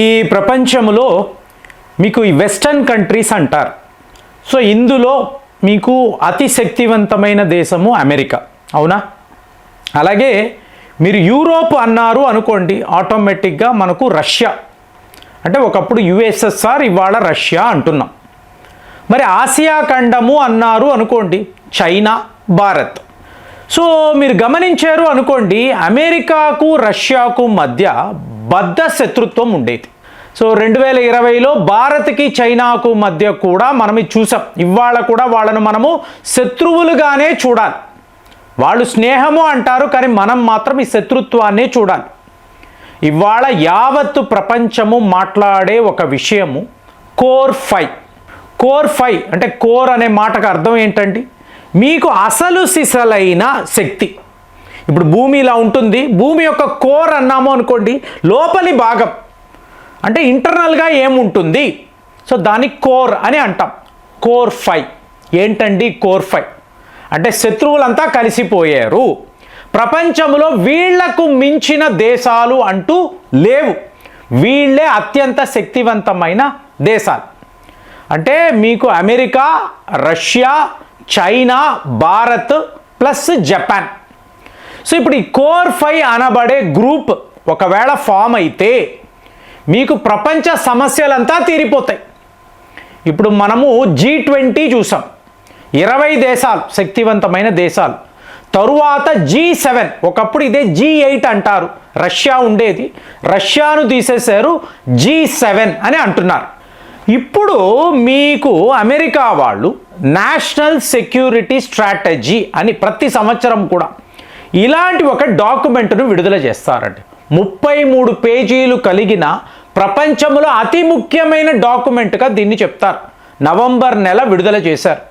ఈ ప్రపంచంలో మీకు ఈ వెస్టర్న్ కంట్రీస్ అంటారు. సో ఇందులో మీకు అతి శక్తివంతమైన దేశము అమెరికా, అవునా? అలాగే మీరు యూరోప్ అన్నారు అనుకోండి, ఆటోమేటిక్గా మనకు రష్యా, అంటే ఒకప్పుడు యుఎస్ఎస్ఆర్, ఇవాళ రష్యా అంటున్నాం. మరి ఆసియా ఖండము అన్నారు అనుకోండి, చైనా, భారత్. సో మీరు గమనించారు అనుకోండి, అమెరికాకు రష్యాకు మధ్య బద్ధ శత్రుత్వం ఉండేది. సో 2020లో భారత్కి చైనాకు మధ్య కూడా మనం ఇది చూసాం. ఇవాళ కూడా వాళ్ళను మనము శత్రువులుగానే చూడాలి. వాళ్ళు స్నేహము అంటారు, కానీ మనం మాత్రం ఈ శత్రుత్వాన్నే చూడాలి. ఇవాళ యావత్తు ప్రపంచము మాట్లాడే ఒక విషయము కోర్ 5. కోర్ 5 అంటే కోర్ అనే మాటకు అర్థం ఏంటండి? మీకు అసలు సిసలైన శక్తి. ఇప్పుడు భూమి ఇలా ఉంటుంది, భూమి యొక్క కోర్ అన్నాము అనుకోండి, లోపలి భాగం అంటే ఇంటర్నల్గా ఏముంటుంది, సో దాన్ని కోర్ అని అంటాం. కోర్ 5 ఏంటండి? కోర్ 5 అంటే శత్రువులంతా కలిసిపోయారు. ప్రపంచంలో వీళ్లకు మించిన దేశాలు అంటూ లేవు, వీళ్ళే అత్యంత శక్తివంతమైన దేశాలు. అంటే మీకు America, Russia, China, Bharat plus Japan. So ఇప్పుడు ఈ కోర్ 5 అనబడే గ్రూప్ ఒకవేళ ఫామ్ అయితే మీకు ప్రపంచ సమస్యలంతా తీరిపోతాయి. ఇప్పుడు మనము G20 చూసాం, 20 దేశాలు శక్తివంతమైన దేశాలు. తరువాత G7, ఒకప్పుడు ఇదే G8 అంటారు, రష్యా ఉండేది, రష్యాను తీసేశారు, G7 అని అంటున్నారు. ఇప్పుడు మీకు అమెరికా వాళ్ళు నేషనల్ సెక్యూరిటీ స్ట్రాటజీ అని ప్రతి సంవత్సరం కూడా ఇలాంటి ఒక డాక్యుమెంట్ను విడుదల చేస్తారండి. 33 పేజీలు కలిగిన ప్రపంచంలో అతి ముఖ్యమైన డాక్యుమెంట్గా దీన్ని చెప్తారు. నవంబర్ నెల విడుదల చేశారు.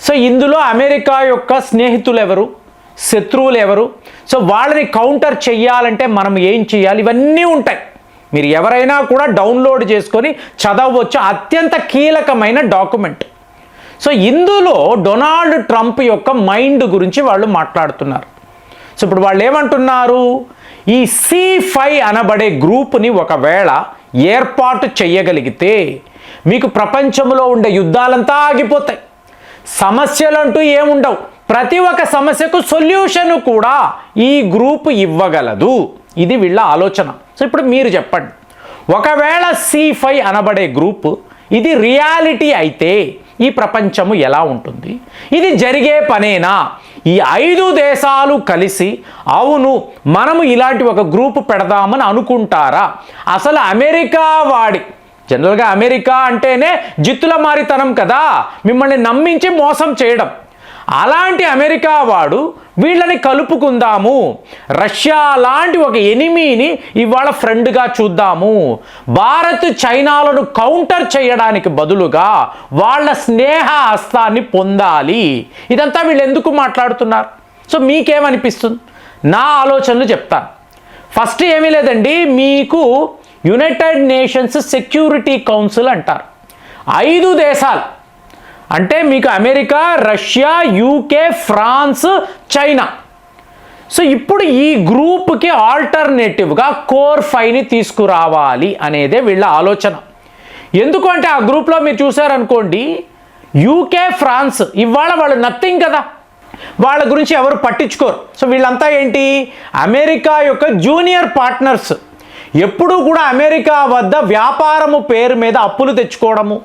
సో ఇందులో అమెరికా యొక్క స్నేహితులు ఎవరు, శత్రువులు ఎవరు, సో వాళ్ళని కౌంటర్ చెయ్యాలంటే మనం ఏం చేయాలి, ఇవన్నీ ఉంటాయి. మీరు ఎవరైనా కూడా డౌన్లోడ్ చేసుకొని చదవచ్చు. అత్యంత కీలకమైన డాక్యుమెంట్. సో ఇందులో డొనాల్డ్ ట్రంప్ యొక్క మైండ్ గురించి వాళ్ళు మాట్లాడుతున్నారు. సో ఇప్పుడు వాళ్ళు ఏమంటున్నారు, ఈ C5 అనబడే గ్రూప్ని ఒకవేళ ఏర్పాటు చేయగలిగితే మీకు ప్రపంచంలో ఉండే యుద్ధాలంతా ఆగిపోతాయి, సమస్యలంటూ ఏముండవు. ప్రతి ఒక్క సమస్యకు సొల్యూషన్ కూడా ఈ గ్రూప్ ఇవ్వగలదు. ఇది వీళ్ళ ఆలోచన. సో ఇప్పుడు మీరు చెప్పండి, ఒకవేళ C5 అనబడే గ్రూప్ ఇది రియాలిటీ అయితే ఈ ప్రపంచము ఎలా ఉంటుంది? ఇది జరిగే పనేనా? ఈ 5 దేశాలు కలిసి అవును మనము ఇలాంటి ఒక గ్రూప్ పెడదామని అనుకుంటారా? అసలు అమెరికా వాడి, జనరల్గా అమెరికా అంటేనే జిత్తుల మారితనం కదా, మిమ్మల్ని నమ్మించి మోసం చేయడం. అలాంటి అమెరికా వాడు వీళ్ళని కలుపుకుందాము, రష్యా లాంటి ఒక ఎనిమీని ఇవాళ ఫ్రెండ్గా చూద్దాము, భారత్ చైనాలను కౌంటర్ చేయడానికి బదులుగా వాళ్ళ స్నేహ హస్తాన్ని పొందాలి. ఇదంతా వీళ్ళు ఎందుకు మాట్లాడుతున్నారు? సో మీకేమనిపిస్తుంది? నా ఆలోచనలు చెప్తాను. ఫస్ట్ ఏమీ లేదండి, మీకు యునైటెడ్ నేషన్స్ సెక్యూరిటీ కౌన్సిల్ అంటారు. 5 దేశాలు అంటే మీకు America, Russia, UK, France, China. So ఇప్పుడు ఈ గ్రూప్కి ఆల్టర్నేటివ్గా కోర్ 5ని తీసుకురావాలి అనేదే వీళ్ళ ఆలోచన. ఎందుకంటే ఆ గ్రూప్లో మీరు చూసారనుకోండి, యూకే, ఫ్రాన్స్ ఇవాళ వాళ్ళు నథింగ్ కదా, వాళ్ళ గురించి ఎవరు పట్టించుకోరు. సో వీళ్ళంతా ఏంటి, అమెరికా యొక్క జూనియర్ పార్ట్నర్స్. ఎప్పుడూ కూడా అమెరికా వద్ద వ్యాపారము పేరు మీద అప్పులు తెచ్చుకోవడము,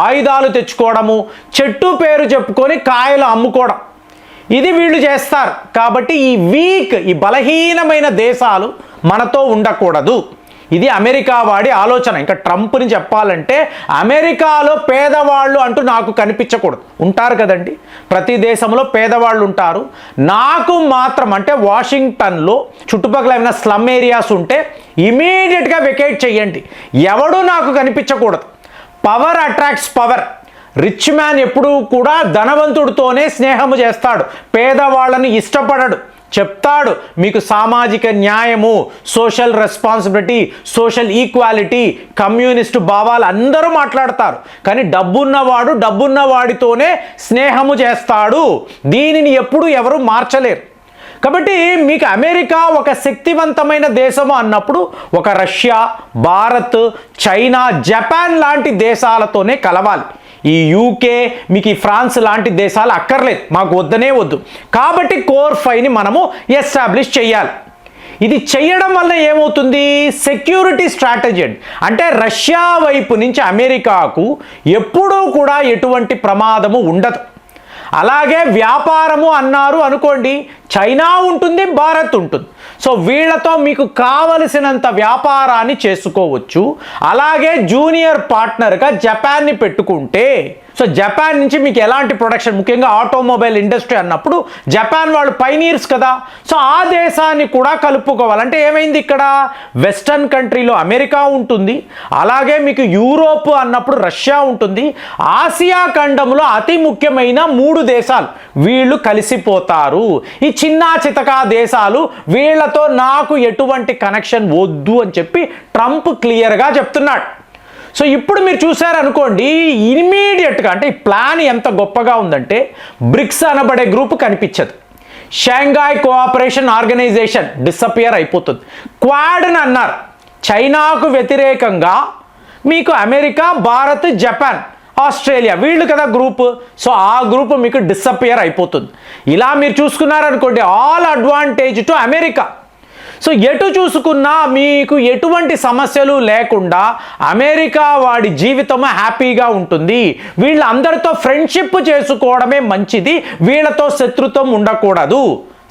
ఆయుధాలు తెచ్చుకోవడము, చెట్టు పేరు చెప్పుకొని కాయలు అమ్ముకోవడం, ఇది వీళ్ళు చేస్తారు. కాబట్టి ఈ వీక్, ఈ బలహీనమైన దేశాలు మనతో ఉండకూడదు. ఇది అమెరికా వాడి ఆలోచన. ఇంకా ట్రంప్ని చెప్పాలంటే అమెరికాలో పేదవాళ్ళు అంటూ నాకు కనిపించకూడదు. ఉంటారు కదండి, ప్రతి దేశంలో పేదవాళ్ళు ఉంటారు. నాకు మాత్రం అంటే వాషింగ్టన్లో చుట్టుపక్కల ఏమైనా స్లమ్ ఏరియాస్ ఉంటే ఇమీడియట్గా వెకేట్ చేయండి. ఎవడూ నాకు కనిపించకూడదు. Power attracts power. Rich man ఎప్పుడూ కూడా ధనవంతుడితోనే స్నేహము చేస్తాడు, పేదవాళ్ళని ఇష్టపడడు. చెప్తాడు మీకు సామాజిక న్యాయము, social responsibility, social equality, communist భావాలు అందరూ మాట్లాడతారు. కానీ డబ్బున్నవాడు డబ్బున్నవాడితోనే స్నేహము చేస్తాడు. దీనిని ఎప్పుడు ఎవరు మార్చలేరు. కాబట్టి మీకు అమెరికా ఒక శక్తివంతమైన దేశము అన్నప్పుడు ఒక రష్యా, భారత్, చైనా, జపాన్ లాంటి దేశాలతోనే కలవాలి. ఈ యూకే, మీకు ఈ ఫ్రాన్స్ లాంటి దేశాలు అక్కర్లేదు, మాకు వద్దనే వద్దు. కాబట్టి కోర్ 5ని మనము ఎస్టాబ్లిష్ చేయాలి. ఇది చేయడం వల్ల ఏమవుతుంది? సెక్యూరిటీ స్ట్రాటజీ అంటే రష్యా వైపు నుంచి అమెరికాకు ఎప్పుడూ కూడా ఎటువంటి ప్రమాదము ఉండదు. అలాగే వ్యాపారము అన్నారు అనుకోండి, చైనా ఉంటుంది, భారత్ ఉంటుంది. సో వీళ్ళతో మీకు కావలసినంత వ్యాపారాన్ని చేసుకోవచ్చు. అలాగే జూనియర్ పార్ట్నర్గా జపాన్ని పెట్టుకుంటే, సో జపాన్ నుంచి మీకు ఎలాంటి ప్రొడక్షన్, ముఖ్యంగా ఆటోమొబైల్ ఇండస్ట్రీ అన్నప్పుడు జపాన్ వాళ్ళు పైనీర్స్ కదా. సో ఆ దేశాన్ని కూడా కలుపుకోవాలంటే ఏమైంది? ఇక్కడ వెస్టర్న్ కంట్రీలో అమెరికా ఉంటుంది, అలాగే మీకు యూరోప్ అన్నప్పుడు రష్యా ఉంటుంది, ఆసియా ఖండంలో అతి ముఖ్యమైన 3 దేశాలు వీళ్ళు కలిసిపోతారు. ఈ చిన్న చితకా దేశాలు వీళ్ళతో నాకు ఎటువంటి కనెక్షన్ వద్దు అని చెప్పి ట్రంప్ క్లియర్గా చెప్తున్నాడు. సో ఇప్పుడు మీరు చూసారనుకోండి, ఇమీడియట్గా అంటే ఈ ప్లాన్ ఎంత గొప్పగా ఉందంటే బ్రిక్స్ అనబడే గ్రూప్ కనిపించదు, షాంఘాయ్ కోఆపరేషన్ ఆర్గనైజేషన్ డిసపియర్ అయిపోతుంది, క్వాడ్ అని అన్నారు, చైనాకు వ్యతిరేకంగా మీకు అమెరికా, భారత్, జపాన్, ఆస్ట్రేలియా వీళ్ళు కదా గ్రూప్. సో ఆ గ్రూప్ మీకు డిసపియర్ అయిపోతుంది. ఇలా మీరు చూసుకున్నారనుకోండి, all advantage to America. So ఎటు చూసుకున్నా మీకు ఎటువంటి సమస్యలు లేకుండా అమెరికా వాడి జీవితం హ్యాపీగా ఉంటుంది. వీళ్ళందరితో ఫ్రెండ్షిప్ చేసుకోవడమే మంచిది, వీళ్ళతో శత్రుత్వం ఉండకూడదు.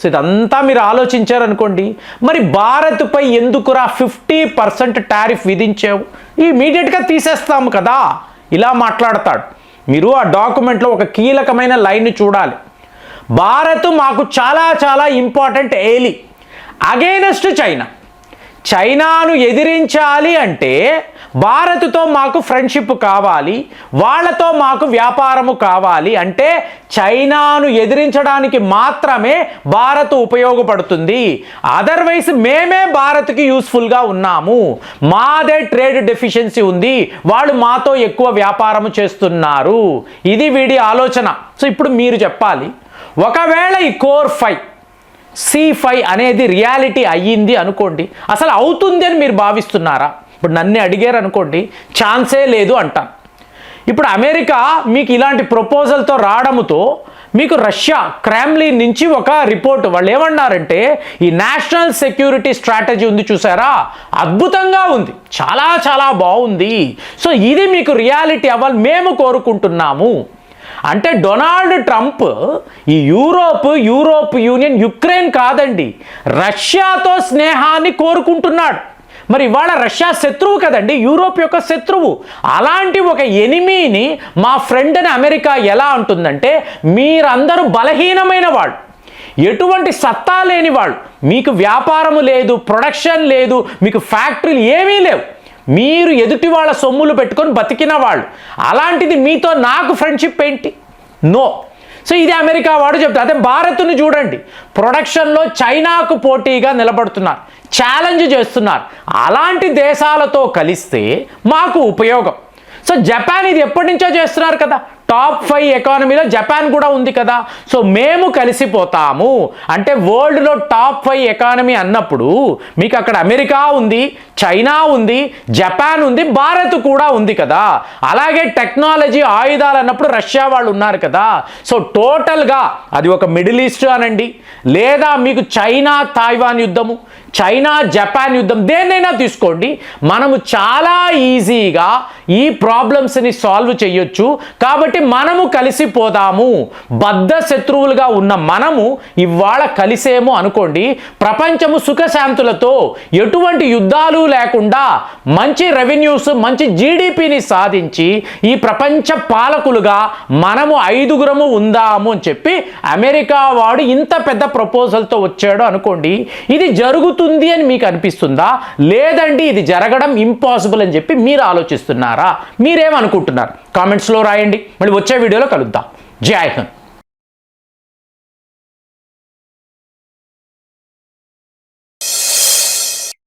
సో ఇదంతా మీరు ఆలోచించారనుకోండి, మరి భారత్పై ఎందుకురా 50% టారిఫ్ విధించావు? ఇమీడియట్గా తీసేస్తాము కదా, ఇలా మాట్లాడతాడు. మీరు ఆ డాక్యుమెంట్లో ఒక కీలకమైన లైన్ని చూడాలి. భారత్ మాకు చాలా చాలా ఇంపార్టెంట్ ఏలి అగైనెస్ట్ చైనా. చైనాను ఎదిరించాలి అంటే భారత్తో మాకు ఫ్రెండ్షిప్ కావాలి, వాళ్ళతో మాకు వ్యాపారము కావాలి. అంటే చైనాను ఎదిరించడానికి మాత్రమే భారత్ ఉపయోగపడుతుంది. అదర్వైజ్ మేమే భారత్కి యూస్ఫుల్గా ఉన్నాము, మాదే ట్రేడ్ డెఫిషియన్సీ ఉంది, వాళ్ళు మాతో ఎక్కువ వ్యాపారము చేస్తున్నారు. ఇది వీడి ఆలోచన. సో ఇప్పుడు మీరు చెప్పాలి, ఒకవేళ ఈ కోర్ 5 C5 అనేది రియాలిటీ అయ్యింది అనుకోండి, అసలు అవుతుంది అని మీరు భావిస్తున్నారా? ఇప్పుడు నన్ను అడిగారు అనుకోండి, ఛాన్సే లేదు అంటాను. ఇప్పుడు అమెరికా మీకు ఇలాంటి ప్రపోజల్తో రావడంతో మీకు రష్యా క్రెమ్లిన్ నుంచి ఒక రిపోర్ట్, వాళ్ళు ఏమన్నారంటే ఈ నేషనల్ సెక్యూరిటీ స్ట్రాటజీ ఉంది చూసారా, అద్భుతంగా ఉంది, చాలా చాలా బాగుంది. సో ఇది మీకు రియాలిటీ అవ్వాలి మేము కోరుకుంటున్నాము. అంటే డొనాల్డ్ ట్రంప్ ఈ యూరోప్ యూనియన్, యుక్రెయిన్ కాదండి, రష్యాతో స్నేహాన్ని కోరుకుంటున్నాడు. మరి ఇవాళ రష్యా శత్రువు కదండి, యూరోప్ యొక్క శత్రువు. అలాంటి ఒక ఎనిమీని మా ఫ్రెండ్ అని అమెరికా ఎలా అంటుందంటే, మీరందరూ బలహీనమైన వాళ్ళు, ఎటువంటి సత్తా లేని వాళ్ళు, మీకు వ్యాపారము లేదు, ప్రొడక్షన్ లేదు, మీకు ఫ్యాక్టరీలు ఏమీ లేవు, మీరు ఎదుటి వాళ్ళ సొమ్ములు పెట్టుకొని బతికిన వాళ్ళు, అలాంటిది మీతో నాకు ఫ్రెండ్షిప్ ఏంటి? నో. సో ఇది అమెరికా వాడు చెప్తారు. అదే భారత్ను చూడండి, ప్రొడక్షన్లో చైనాకు పోటీగా నిలబడుతున్నారు, ఛాలెంజ్ చేస్తున్నారు. అలాంటి దేశాలతో కలిస్తే మాకు ఉపయోగం. సో జపాన్ ఇది ఎప్పటి నుంచో చేస్తున్నారు కదా, టాప్ 5 ఎకానమీలో జపాన్ కూడా ఉంది కదా. సో మేము కలిసిపోతాము అంటే వరల్డ్లో టాప్ 5 ఎకానమీ అన్నప్పుడు మీకు అక్కడ అమెరికా ఉంది, చైనా ఉంది, జపాన్ ఉంది, భారత్ కూడా ఉంది కదా. అలాగే టెక్నాలజీ, ఆయుధాలు అన్నప్పుడు రష్యా వాళ్ళు ఉన్నారు కదా. సో టోటల్గా అది ఒక మిడిల్ ఈస్ట్ అనండి, లేదా మీకు చైనా తైవాన్ యుద్ధము, చైనా జపాన్ యుద్ధం, దేన్నైనా తీసుకోండి, మనము చాలా ఈజీగా ఈ ప్రాబ్లమ్స్ని సాల్వ్ చేయొచ్చు. కాబట్టి మనము కలిసిపోదాము. బద్ధ శత్రువులుగా ఉన్న మనము ఇవాళ కలిసేమో అనుకోండి, ప్రపంచము సుఖశాంతులతో ఎటువంటి యుద్ధాలు లేకుండా మంచి రెవెన్యూస్, మంచి జీడిపిని సాధించి ఈ ప్రపంచ పాలకులుగా మనము 5గురము ఉందాము అని చెప్పి అమెరికా వాడు ఇంత పెద్ద ప్రపోజల్తో వచ్చాడు అనుకోండి. ఇది జరుగుతుంది అని మీకు అనిపిస్తుందా? లేదండి ఇది జరగడం ఇంపాసిబుల్ అని చెప్పి మీరు ఆలోచిస్తున్నారా? మీరేమనుకుంటున్నారు? కామెంట్స్లో రాయండి. మళ్ళీ వచ్చే వీడియోలో కలుద్దాం. జై హింద్.